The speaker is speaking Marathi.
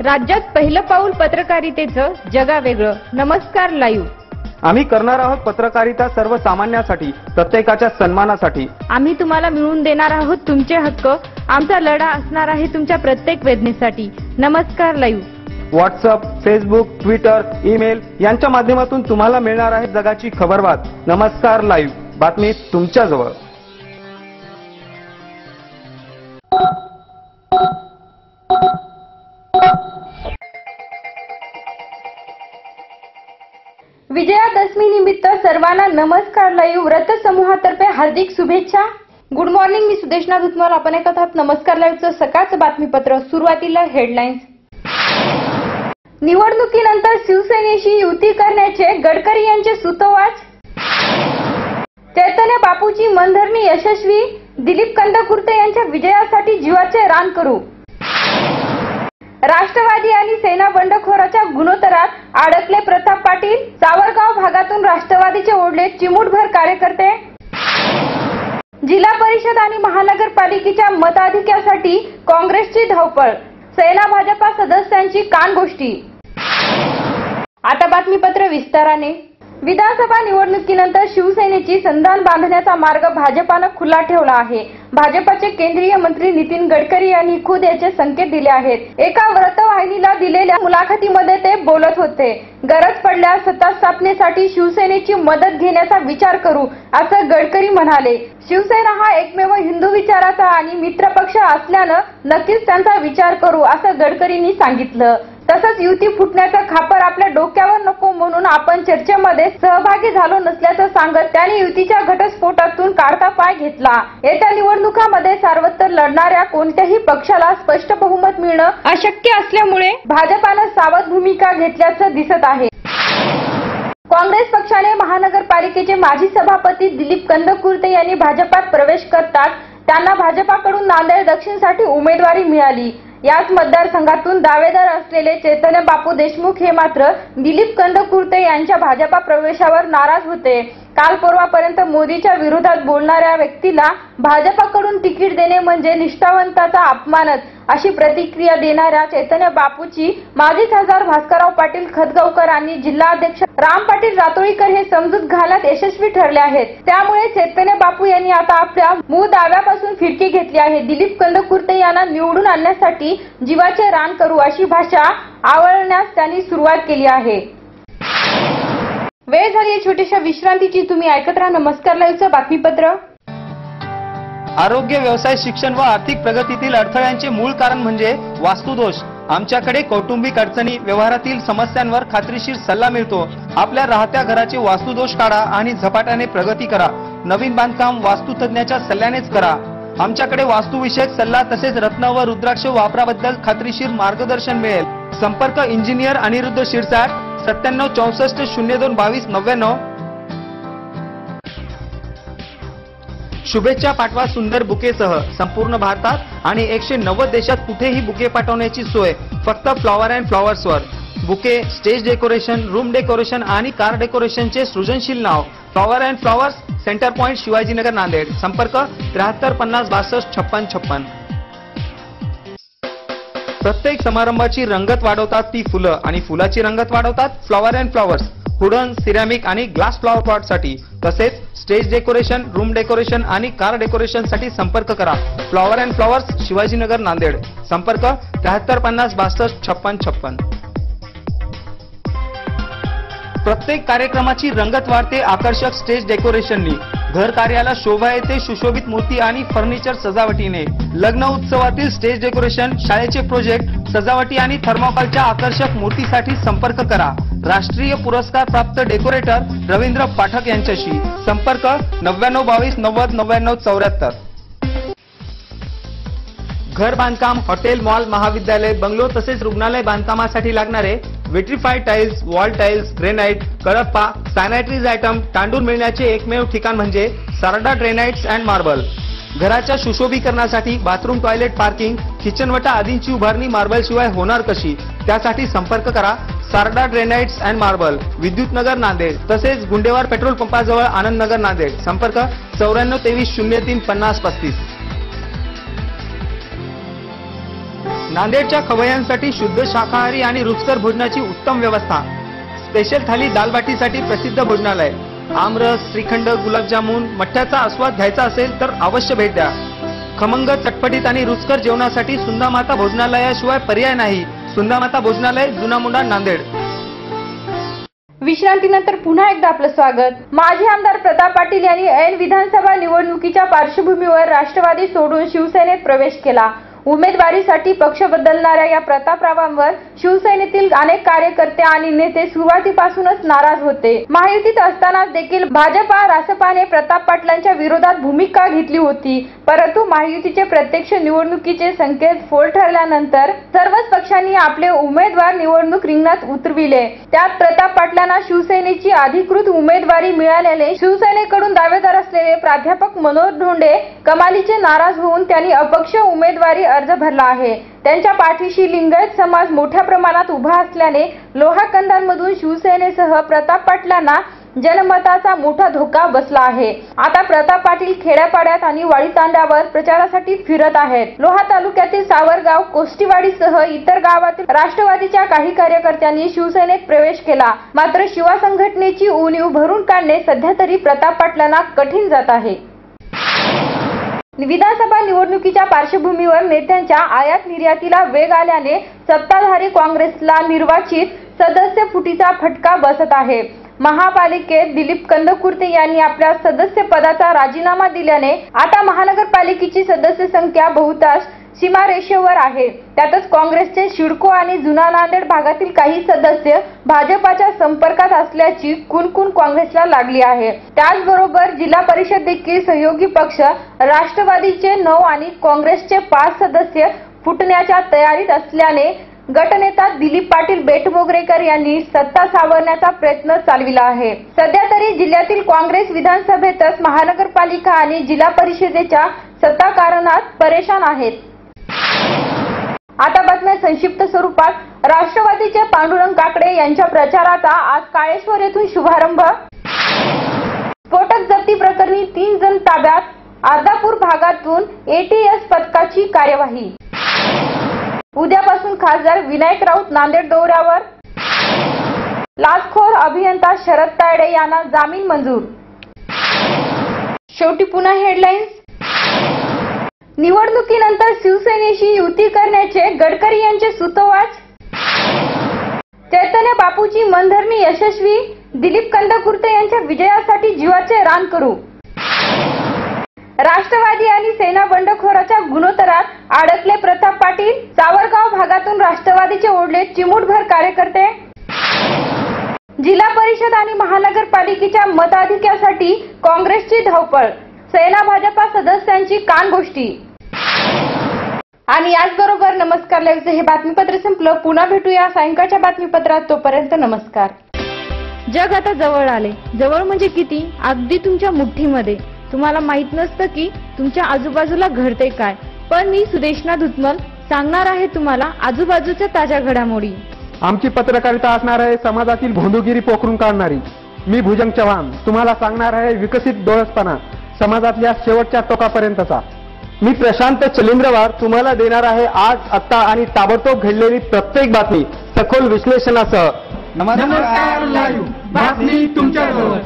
राज्यात पहिलं पाऊल पत्रकारितेचं जगावेगळं. नमस्कार लाईव्ह. आम्ही करणार आहोत पत्रकारिता सर्वसामान्यांसाठी, प्रत्येकाच्या सन्मानासाठी. आम्ही तुम्हाला मिळवून देणार आहोत तुमचे हक्क. आमचा लढा असणार आहे तुमच्या प्रत्येक वेदनेसाठी. नमस्कार live. WhatsApp, Facebook, Twitter, email यांच्या माध्यमातून तुम्हाला मिळणार आहे जगाची खबरबात. नमस्कार लाईव्ह, बातमी तुमच्याजवळ. विजयादशमी निमित्त सर्वांना नमस्कार लाईव्ह व्रत समूहातर्फे हार्दिक शुभेच्छा. गुड मॉर्निंग, मी सुदेशना धुतमर. आपण ऐकत आहात नमस्कार लाईव्हचं सकाळचं बातमीपत्र. सुरुवातीला हेडलाईन्स. निवडणुकीनंतर शिवसेनेशी युती करण्याचे गडकरी यांचे सूतोवाच. चैतन्य बापूची मनधरणी यशस्वी. दिलीप कंदकुर्ते यांच्या विजयासाठी जीवाचे रान करू. राष्ट्रवादी आणि सेना बंडखोराच्या गुणोत्तरात अडकले प्रताप पाटील. सावरगाव भागातून राष्ट्रवादीचे ओढले चिमूटभर कार्यकर्ते. जिल्हा परिषद आणि महानगरपालिकेच्या मताधिक्यासाठी काँग्रेसची धावपळ. सेना भाजपा सदस्यांची कानगोष्टी. आता बातमीपत्र विस्ताराने. विधानसभा निवडणुकीनंतर शिवसेनेची संधान बांधण्याचा मार्ग भाजपानं खुला ठेवला आहे. भाजपाचे केंद्रीय मंत्री नितीन गडकरी यांनी खुद याचे संकेत दिले आहेत. एका वृत्तवाहिनीला दिलेल्या मुलाखतीमध्ये ते बोलत होते. गरज पडल्यास सत्ता स्थापनेसाठी शिवसेनेची मदत घेण्याचा विचार करू, असं गडकरी म्हणाले. शिवसेना हा एकमेव हिंदू विचाराचा आणि मित्रपक्ष असल्यानं नक्कीच त्यांचा विचार करू, असं गडकरींनी सांगितलं. तसंच युती फुटण्याचा खापर आपल्या डोक्यावर नको म्हणून आपण चर्चेमध्ये सहभागी झालो नसल्याचं सांगत त्यांनी युतीच्या घटस्फोटातून काढता पाय घेतला. येत्या निवडणुकांमध्ये सर्वत्र लढणाऱ्या कोणत्याही पक्षाला स्पष्ट बहुमत मिळणं अशक्य असल्यामुळे भाजपानं सावध भूमिका घेतल्याचं दिसत आहे. काँग्रेस पक्षाने महानगरपालिकेचे माजी सभापती दिलीप कंदकुर्ते यांनी भाजपात प्रवेश करतात त्यांना भाजपाकडून नांदेड दक्षिणसाठी उमेदवारी मिळाली. याच मतदारसंघातून दावेदार असलेले चैतन्य बापू देशमुख हे मात्र दिलीप कंदकुर्ते यांच्या भाजपा प्रवेशावर नाराज होते. काल परवापर्यंत मोदीच्या विरोधात बोलणाऱ्या व्यक्तीला भाजपाकडून तिकीट देणे म्हणजे निष्ठावंताचा अपमानच, अशी प्रतिक्रिया देणाऱ्या चैतन्य बापूची माजी खासदार भास्करराव पाटील खतगावकर आणि जिल्हाध्यक्ष राम पाटील रातोळीकर हे समजूत घालण्यात यशस्वी ठरले आहेत. त्यामुळे चैतन्य बापू यांनी आता आपल्या मूळ दाव्यापासून फिरकी घेतली आहे. दिलीप कंदकुर्ते यांना निवडून आणण्यासाठी जीवाचे रान करू, अशी भाषा आवळण्यास त्यांनी सुरुवात केली आहे. वेळ झाली छोट्याशा विश्रांतीची. तुम्ही ऐकत राहा नमस्कार लाईव्हचं बातमीपत्र. आरोग्य, व्यवसाय, शिक्षण व आर्थिक प्रगतीतील अडथळ्यांचे मूळ कारण म्हणजे वास्तुदोष. आमच्याकडे कौटुंबिक अडचणी, व्यवहारातील समस्यांवर खात्रीशीर सल्ला मिळतो. आपल्या राहत्या घराचे वास्तुदोष काढा आणि झपाट्याने प्रगती करा. नवीन बांधकाम वास्तुतज्ञाच्या सल्ल्यानेच करा. आमच्याकडे वास्तुविषयक सल्ला तसेच रत्न व रुद्राक्ष वापराबद्दल खात्रीशीर मार्गदर्शन मिळेल. संपर्क इंजिनियर अनिरुद्ध शिरसाट, 97 64 02 22 99. शुभेच्छा पाठवा सुंदर बुकेसह. संपूर्ण भारतात आणि 190 देशात कुठेही बुके पाठवण्याची सोय फक्त फ्लॉवर अँड फ्लॉवर्सवर. Bouquet, stage decoration, room decoration आणि कार डेकोरेशनचे सृजनशील नाव flower and flowers, centre point, Shivajinagar, Nanded. संपर्क 73 50 62 56 56. प्रत्येक समारंभाची रंगत वाढवतात ती फुलं आणि फुलाची रंगत वाढवतात flower and flowers. Wooden, ceramic आणि ग्लास फ्लॉवर पॉटसाठी तसेच स्टेज डेकोरेशन, रूम डेकोरेशन आणि कार डेकोरेशन साठी संपर्क करा. Flower and flowers, Shivajinagar, Nanded. संपर्क 73 50 62 56 56. प्रत्येक कार्यक्रमाची रंगत वाढते आकर्षक स्टेज डेकोरेशननी. घर कार्याला शोभा येते सुशोभित मूर्ती आणि फर्निचर सजावटीने. लग्न उत्सवातील स्टेज डेकोरेशन, शाळेचे प्रोजेक्ट, सजावटी आणि थर्मोकॉलच्या आकर्षक मूर्तीसाठी संपर्क करा. राष्ट्रीय पुरस्कार प्राप्त डेकोरेटर रवींद्र पाठक यांच्याशी. संपर्क 99 22 90 99 74. घर बांधकाम, हॉटेल, मॉल, महाविद्यालय, बंगलो तसेच रुग्णालय बांधकामासाठी लागणारे vitrified tiles, wall tiles, granite, Kadappa, sanitaries item, तांडून मिळण्याचे एकमेव ठिकाण म्हणजे सारडा ग्रेनाइट्स अँड मार्बल. घराच्या सुशोभीकरणासाठी बाथरूम, टॉयलेट, पार्किंग, किचनवटा आदींची उभारणी मार्बल शिवाय होणार कशी? त्यासाठी संपर्क करा Sarda granites and marble, Vidyutnagar, Nanded. तसेच गुंडेवार पेट्रोल पंपाजवळ, आनंदनगर, नांदेड. संपर्क 94 23 03 50 35. नांदेडच्या खवय्यांसाठी शुद्ध शाकाहारी आणि रुचकर भोजनाची उत्तम व्यवस्था. स्पेशल थाली दालबाटीसाठी प्रसिद्ध भोजनालय. आमरस, श्रीखंड, गुलाबजामुन, मठ्ठ्याचा आस्वाद घ्यायचा असेल तर अवश्य भेट द्या. खमंग, चटपटीत आणि रुचकर जेवणासाठी सुंदामाता भोजनालयाशिवाय पर्याय नाही. सुंदामाता भोजनालय, जुना मुंडा, नांदेड. विश्रांतीनंतर पुन्हा एकदा आपलं स्वागत. माजी आमदार प्रताप पाटील यांनी ऐन विधानसभा निवडणुकीच्या पार्श्वभूमीवर राष्ट्रवादी सोडून शिवसेनेत प्रवेश केला. उमेदवारीसाठी पक्ष बदलणाऱ्या या प्रतापरावांवर शिवसेनेतील अनेक कार्यकर्ते आणि नेते सुरुवातीपासूनच नाराज होते. महायुतीत असतानाच देखील भाजपा रासपाने प्रताप पाटलांच्या विरोधात भूमिका घेतली होती. परंतु महायुतीचे प्रत्यक्ष निवडणुकीचे संकेत फोल ठरल्यानंतर सर्वच पक्षांनी आपले उमेदवार निवडणूक रिंगणात उतरविले. त्यात प्रताप पाटलांना शिवसेनेची अधिकृत उमेदवारी मिळाल्याने शिवसेनेकडून दावेदार असलेले प्राध्यापक मनोहर धोंडे कमालीचे नाराज होऊन त्यांनी अपक्ष उमेदवारी अर्ज भरला आहे. त्यांच्या पाठीशी लिंगायत समाज मोठ्या प्रमाणात उभा असल्याने लोहा कंधारमधून शिवसेनेसह प्रताप पाटलांना जनमताचा मोठा धोका बसला आहे. आता प्रताप पाटील खेड्यापाड्यात आणि वाडीतांड्यावर प्रचारासाठी फिरत आहेत. लोहा तालुक्यातील सावरगाव, कोष्टीवाडीसह इतर गावातील राष्ट्रवादीच्या काही कार्यकर्त्यांनी शिवसेनेत प्रवेश केला. मात्र शिवा संघटनेची उणीव भरून काढणे सध्या तरी प्रताप पाटलांना कठीण जात आहे. विधानसभा निवडणुकीच्या पार्श्वभूमीवर नेत्यांच्या आयात निर्यातीला वेग आल्याने सत्ताधारी काँग्रेसला निर्वाचित सदस्य फुटीचा फटका बसत आहे. महापालिकेत दिलीप कंदकुर्ते यांनी आपल्या सदस्य पदाचा राजीनामा दिल्याने आता महानगरपालिकेची सदस्य संख्या बहुतांश सीमारेषेवर आहे. त्यातच काँग्रेसचे शिडको आणि जुना नांदेड भागातील काही सदस्य भाजपाच्या संपर्कात असल्याची कुणकुण काँग्रेसला लागली आहे. त्याचबरोबर जिल्हा परिषद देखील सहयोगी पक्ष राष्ट्रवादीचे 9 आणि काँग्रेसचे 5 सदस्य फुटण्याच्या तयारीत असल्याने गटनेता दिलीप पाटील बेटमोगरेकर यांनी सत्ता सावरण्याचा प्रयत्न चालविला आहे. सध्या तरी जिल्ह्यातील काँग्रेस विधानसभेतच महानगरपालिका आणि जिल्हा परिषदेच्या सत्ताकारणात परेशान आहेत. आता बातम्या संक्षिप्त स्वरूपात. राष्ट्रवादीचे पांडुरंग काकडे यांच्या प्रचाराचा आज काळेश्वर येथून शुभारंभ. स्फोटक जप्ती प्रकरणी 3 जण ताब्यात. अर्धापूर भागातून एटीएस पथकाची कार्यवाही. उद्यापासून खासदार विनायक राऊत नांदेड दौऱ्यावर. लाचखोर अभियंता शरद तायडे यांना जामीन मंजूर. शेवटी पुन्हा हेडलाईन्स. निवडणुकीनंतर शिवसेनेशी युती करण्याचे गडकरी यांचे सूतोवाच. चैतन्य बापूची मनधरणी यशस्वी. दिलीप कंदकुर्ते यांच्या विजयासाठी जीवाचे रान करू. राष्ट्रवादी आणि सेना बंडखोराच्या गुन्होत्तरात अडकले प्रताप पाटील. सावरगाव भागातून राष्ट्रवादीचे ओढले चिमूटभर कार्यकर्ते. जिल्हा परिषद आणि महानगरपालिकेच्या मताधिक्यासाठी काँग्रेसची धावपळ. सेना भाजपा सदस्यांची कानगोष्टी. आणि याचबरोबर नमस्कार लाईव्हचे हे बातमीपत्र संपलं. पुन्हा भेटूया सायंकाळच्या बातमीपत्रात. तोपर्यंत नमस्कार. जग आता जवळ आले. जवळ म्हणजे किती? अगदी तुमच्या मुठ्ठीमध्ये. तुम्हाला माहित नसतं की तुमच्या आजूबाजूला घडते काय, पण मी सुदेशना धुतमल सांगणार आहे तुम्हाला आजूबाजूच्या ताज्या घडामोडी. आमची पत्रकारिता असणार आहे समाजातील भोंदूगिरी पोखरून काढणारी. मी भुजंग चव्हाण तुम्हाला सांगणार आहे विकसित डोळसपणा समाजातल्या शेवटच्या टोकापर्यंतचा. मी प्रशांत चलिंद्रवार तुम्हाला देणार आहे आज, आत्ता आणि ताबडतोब घडलेली प्रत्येक बातमी सखोल विश्लेषणासह. नमस्कार लाईव्ह बातमी तुमच्याजवळ.